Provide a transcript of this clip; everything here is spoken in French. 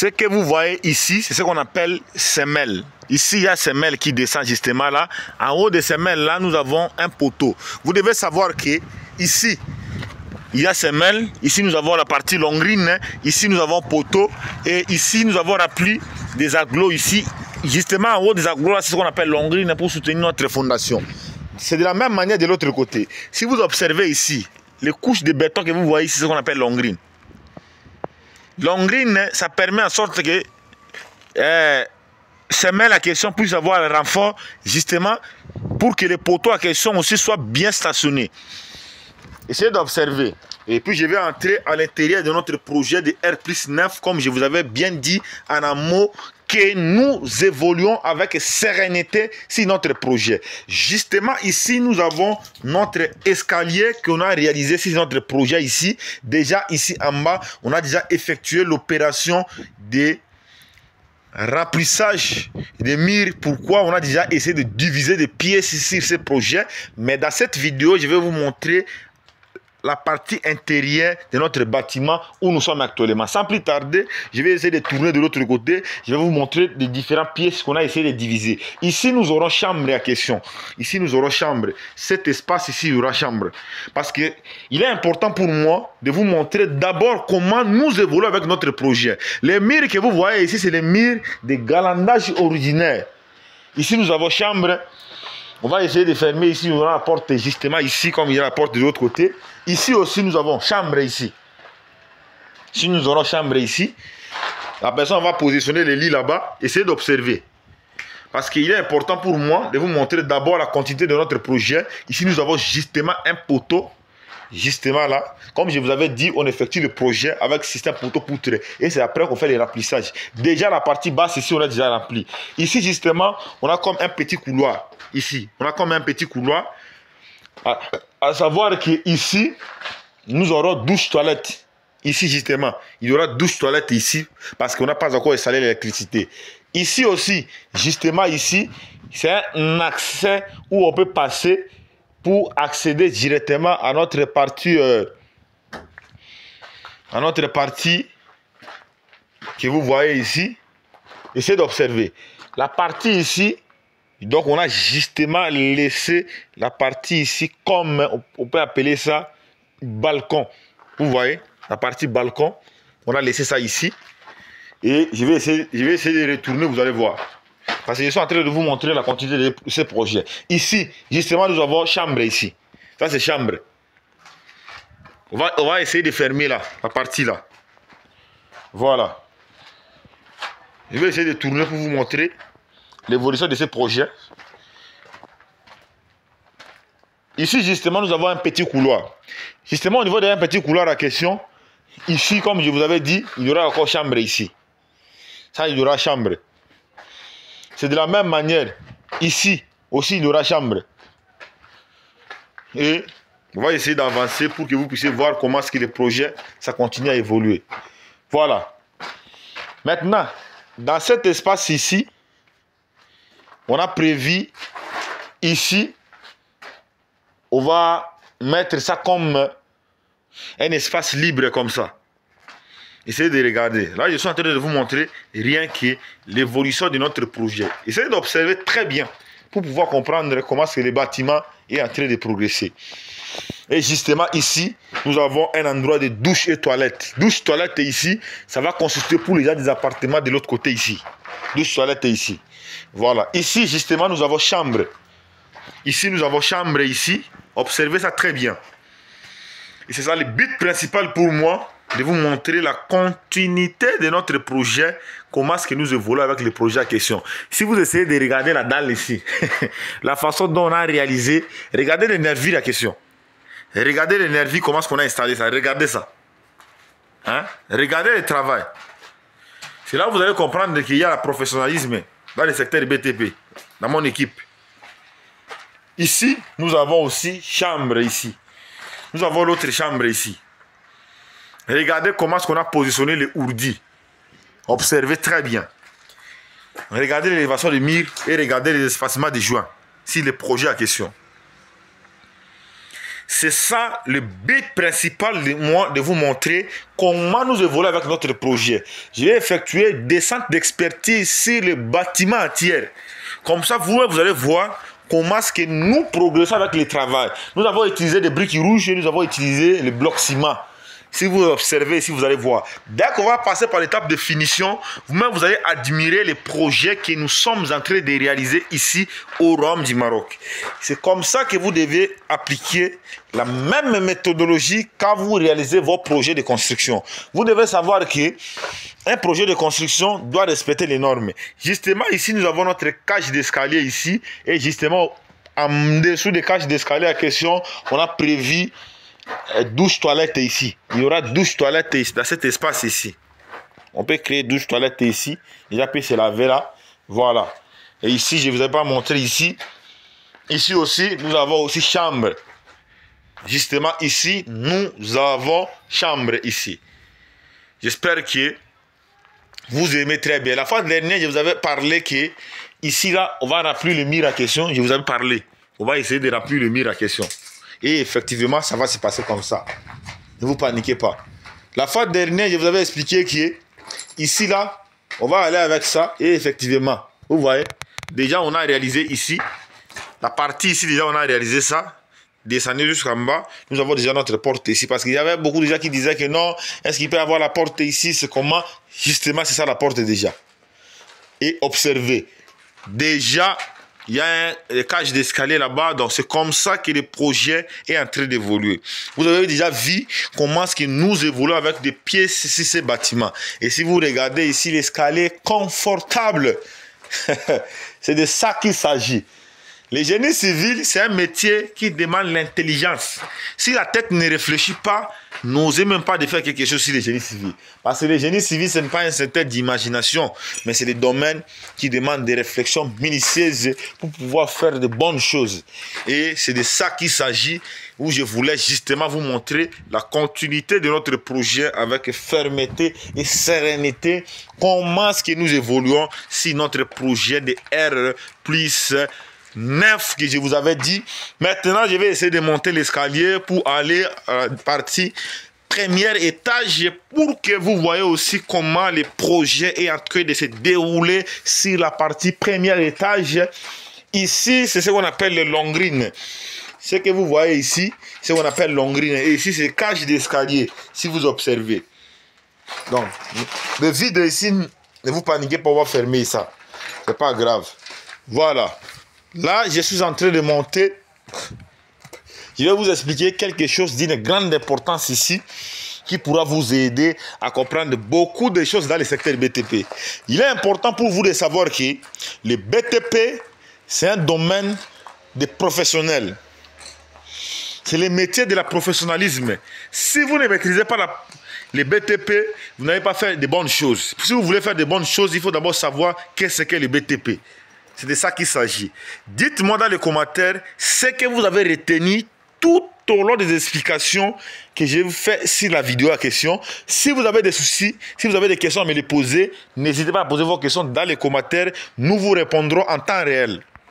Ce que vous voyez ici, c'est ce qu'on appelle semelle. Ici, il y a semelle qui descend justement là. En haut de semelle là, nous avons un poteau. Vous devez savoir que ici, il y a semelle. Ici, nous avons la partie longrine. Ici, nous avons poteau. Et ici, nous avons rempli des agglos ici. Justement, en haut des agglos, c'est ce qu'on appelle longrine pour soutenir notre fondation. C'est de la même manière de l'autre côté. Si vous observez ici, les couches de béton que vous voyez ici, c'est ce qu'on appelle longrine. Longrine, ça permet en sorte que semelle à question puisse avoir un renfort, justement, pour que les poteaux à question aussi soient bien stationnés. Essayez d'observer. Et puis je vais entrer à l'intérieur de notre projet de R+9, comme je vous avais bien dit en amont, que nous évoluons avec sérénité sur notre projet. Justement, ici, nous avons notre escalier qu'on a réalisé sur notre projet ici. Déjà, ici en bas, on a déjà effectué l'opération de remplissage des murs. Pourquoi? On a déjà essayé de diviser des pièces sur ce projet. Mais dans cette vidéo, je vais vous montrer la partie intérieure de notre bâtiment où nous sommes actuellement. Sans plus tarder, je vais essayer de tourner de l'autre côté. Je vais vous montrer les différentes pièces qu'on a essayé de diviser. Ici, nous aurons chambre à question. Ici, nous aurons chambre. Cet espace ici, il y aura chambre. Parce que il est important pour moi de vous montrer d'abord comment nous évoluons avec notre projet. Les murs que vous voyez ici, c'est les murs de galandage ordinaire. Ici, nous avons chambre. On va essayer de fermer ici. Nous aurons la porte justement ici, comme il y a la porte de l'autre côté. Ici aussi, nous avons chambre ici. Si nous aurons chambre ici, la personne va positionner les lits là-bas. Essayez d'observer. Parce qu'il est important pour moi de vous montrer d'abord la continuité de notre projet. Ici, nous avons justement un poteau. Justement là, comme je vous avais dit, on effectue le projet avec système poteau poutré. Et c'est après qu'on fait les remplissages. Déjà, la partie basse ici, on a déjà rempli. Ici, justement, on a comme un petit couloir. Ici, on a comme un petit couloir. À savoir qu'ici, nous aurons douche-toilette. Ici, justement, il y aura douche-toilette ici, parce qu'on n'a pas encore installé l'électricité. Ici aussi, justement, ici, c'est un accès où on peut passer pour accéder directement à notre partie, que vous voyez ici. Essayez d'observer. La partie ici, donc on a justement laissé la partie ici comme, on peut appeler ça balcon. Vous voyez, la partie balcon, on a laissé ça ici. Et je vais essayer de retourner, vous allez voir. Parce que je suis en train de vous montrer la continuité de ce projet. Ici, justement, nous avons chambre ici. Ça, c'est chambre. On va essayer de fermer là, la partie là. Voilà. Je vais essayer de tourner pour vous montrer l'évolution de ce projet. Ici, justement, nous avons un petit couloir. Justement, au niveau d'un petit couloir à question, ici, comme je vous avais dit, il y aura encore chambre ici. Ça, il y aura chambre. C'est de la même manière. Ici, aussi, il y aura chambre. Et on va essayer d'avancer pour que vous puissiez voir comment est-ce que le projet, ça continue à évoluer. Voilà. Maintenant, dans cet espace ici, on a prévu ici, on va mettre ça comme un espace libre comme ça. Essayez de regarder. Là, je suis en train de vous montrer rien que l'évolution de notre projet. Essayez d'observer très bien pour pouvoir comprendre comment est-ce que le bâtiment est en train de progresser. Et justement ici, nous avons un endroit de douche et toilette. Douche, toilette ici, ça va consister pour les gens des appartements de l'autre côté ici. Douche, toilette ici. Voilà. Ici, justement, nous avons chambre. Ici, nous avons chambre ici. Observez ça très bien. Et c'est ça le but principal pour moi, de vous montrer la continuité de notre projet, comment est-ce que nous évoluons avec le projet en question. Si vous essayez de regarder la dalle ici, la façon dont on a réalisé, regardez les nervis la question. Regardez les nervis, comment est-ce qu'on a installé ça. Regardez ça. Hein? Regardez le travail. C'est là que vous allez comprendre qu'il y a le professionnalisme dans le secteur BTP, dans mon équipe. Ici, nous avons aussi chambre ici. Nous avons l'autre chambre ici. Regardez comment est-ce qu'on a positionné les ourdis. Observez très bien. Regardez l'élévation des murs et regardez les espacements des joints. Si le projet en question. C'est ça le but principal de moi, de vous montrer comment nous évoluons avec notre projet. Je vais effectuer des centres d'expertise sur le bâtiment entier. Comme ça, vous allez voir comment est-ce que nous progressons avec le travail. Nous avons utilisé des briques rouges et nous avons utilisé le bloc ciment. Si vous observez, si vous allez voir, dès qu'on va passer par l'étape de finition, vous-même vous allez admirer les projets que nous sommes en train de réaliser ici au Royaume du Maroc. C'est comme ça que vous devez appliquer la même méthodologie quand vous réalisez vos projets de construction. Vous devez savoir que un projet de construction doit respecter les normes. Justement, ici, nous avons notre cage d'escalier ici. Et justement, en dessous des cages d'escalier à question, on a prévu douche-toilette ici. Il y aura douche-toilette ici, dans cet espace ici. On peut créer douche-toilette ici. Déjà, puis se laver là. Voilà. Et ici, je ne vous ai pas montré ici. Ici aussi, nous avons aussi chambre. Justement, ici, nous avons chambre ici. J'espère que vous aimez très bien. La fois dernière, je vous avais parlé que ici, là, on va remplir le mur à question. Je vous avais parlé. On va essayer de remplir le mur à question. Et effectivement, ça va se passer comme ça. Ne vous paniquez pas. La fois dernière, je vous avais expliqué que ici, là, on va aller avec ça. Et effectivement, vous voyez, déjà, on a réalisé ici. La partie ici, déjà, on a réalisé ça. Descendez jusqu'en bas. Nous avons déjà notre porte ici. Parce qu'il y avait beaucoup de gens qui disaient que non, est-ce qu'il peut y avoir la porte ici? C'est comment? Justement, c'est ça la porte déjà. Et observez. Déjà, il y a une cage d'escalier là-bas, donc c'est comme ça que le projet est en train d'évoluer. Vous avez déjà vu comment est-ce que nous évoluons avec des pièces sur ces bâtiments. Et si vous regardez ici l'escalier confortable, c'est de ça qu'il s'agit. Le génie civil, c'est un métier qui demande l'intelligence. Si la tête ne réfléchit pas, n'osez même pas de faire quelque chose sur le génie civil. Parce que le génie civil, ce n'est pas un secteur d'imagination, mais c'est des domaines qui demandent des réflexions minutieuses pour pouvoir faire de bonnes choses. Et c'est de ça qu'il s'agit, où je voulais justement vous montrer la continuité de notre projet avec fermeté et sérénité. Comment est-ce que nous évoluons si notre projet de R plus 9 que je vous avais dit. Maintenant, je vais essayer de monter l'escalier pour aller à la partie premier étage pour que vous voyez aussi comment le projet est en train de se dérouler sur la partie premier étage. Ici, c'est ce qu'on appelle le longrine. Ce que vous voyez ici, c'est ce qu'on appelle longrine. Et ici, c'est cage d'escalier, si vous observez. Donc, le vide ici, ne vous paniquez pas, on va fermer ça. C'est pas grave. Voilà. Là, je suis en train de monter. Je vais vous expliquer quelque chose d'une grande importance ici qui pourra vous aider à comprendre beaucoup de choses dans le secteur BTP. Il est important pour vous de savoir que le BTP, c'est un domaine de professionnels. C'est le métier de la professionnalisme. Si vous ne maîtrisez pas le BTP, vous n'allez pas faire de bonnes choses. Si vous voulez faire de bonnes choses, il faut d'abord savoir qu'est-ce qu'est le BTP. C'est de ça qu'il s'agit. Dites-moi dans les commentaires ce que vous avez retenu tout au long des explications que j'ai fait sur la vidéo à question. Si vous avez des soucis, si vous avez des questions à me les poser, n'hésitez pas à poser vos questions dans les commentaires. Nous vous répondrons en temps réel.